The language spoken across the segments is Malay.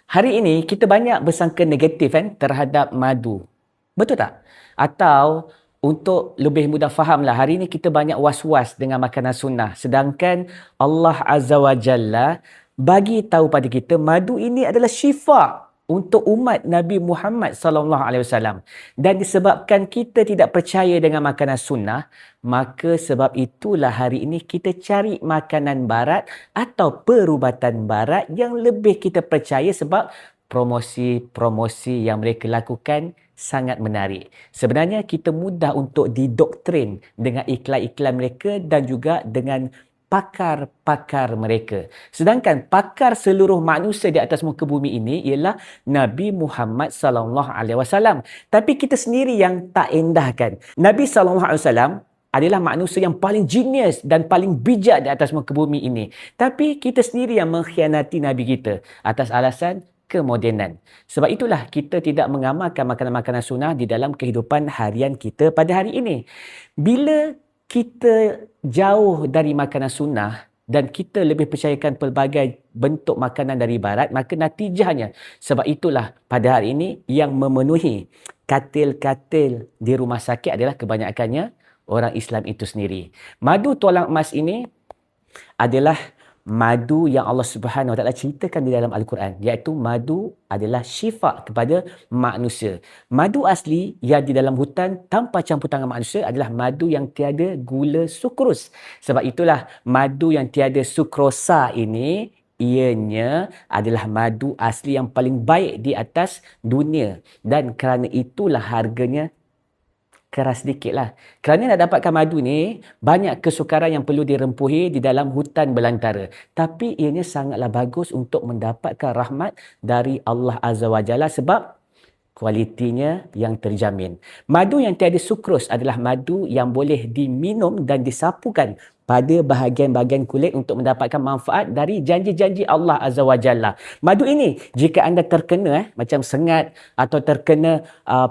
Hari ini kita banyak bersangka negatif kan terhadap madu. Betul tak? Atau untuk lebih mudah fahamlah, hari ini kita banyak was-was dengan makanan sunnah. Sedangkan Allah Azza wa Jalla bagi tahu pada kita madu ini adalah syifa untuk umat Nabi Muhammad sallallahu alaihi wasallam. Dan disebabkan kita tidak percaya dengan makanan sunnah, maka sebab itulah hari ini kita cari makanan barat atau perubatan barat yang lebih kita percaya sebab promosi-promosi yang mereka lakukan sangat menarik. Sebenarnya kita mudah untuk didoktrin dengan iklan-iklan mereka dan juga dengan pakar-pakar mereka. Sedangkan pakar seluruh manusia di atas muka bumi ini ialah Nabi Muhammad sallallahu alaihi wasallam. Tapi kita sendiri yang tak endahkan. Nabi sallallahu alaihi wasallam adalah manusia yang paling genius dan paling bijak di atas muka bumi ini. Tapi kita sendiri yang mengkhianati Nabi kita atas alasan kemodenan. Sebab itulah kita tidak mengamalkan makanan-makanan sunnah di dalam kehidupan harian kita pada hari ini. Bila kita jauh dari makanan sunnah dan kita lebih percayakan pelbagai bentuk makanan dari barat, maka natijahnya, sebab itulah pada hari ini yang memenuhi katil-katil di rumah sakit adalah kebanyakannya orang Islam itu sendiri. Madu tulang emas ini adalah madu yang Allah Subhanahu Wa Taala ceritakan di dalam Al-Quran, iaitu madu adalah syifa kepada manusia. Madu asli yang di dalam hutan tanpa campur tangan manusia adalah madu yang tiada gula sukrus. Sebab itulah madu yang tiada sukrosa ini ianya adalah madu asli yang paling baik di atas dunia, dan kerana itulah harganya keras sedikit lah. Kerana nak dapatkan madu ni, banyak kesukaran yang perlu dirempuhi di dalam hutan belantara. Tapi ianya sangatlah bagus untuk mendapatkan rahmat dari Allah Azza wa Jalla sebab kualitinya yang terjamin. Madu yang tiada sukrus adalah madu yang boleh diminum dan disapukan pada bahagian-bahagian kulit untuk mendapatkan manfaat dari janji-janji Allah Azza wa Jalla. Madu ini, jika anda terkena macam sengat atau terkena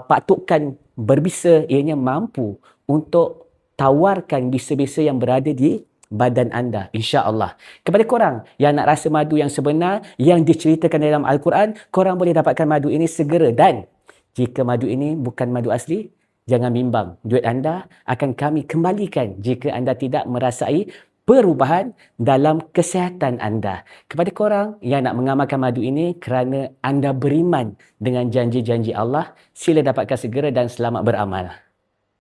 patukan berbisa, ianya mampu untuk tawarkan bisa-bisa yang berada di badan anda, insya-Allah. Kepada korang yang nak rasa madu yang sebenar yang diceritakan dalam Al-Quran, korang boleh dapatkan madu ini segera. Dan jika madu ini bukan madu asli, jangan bimbang. Duit anda akan kami kembalikan jika anda tidak merasai perubahan dalam kesihatan anda. Kepada korang yang nak mengamalkan madu ini kerana anda beriman dengan janji-janji Allah, sila dapatkan segera dan selamat beramal.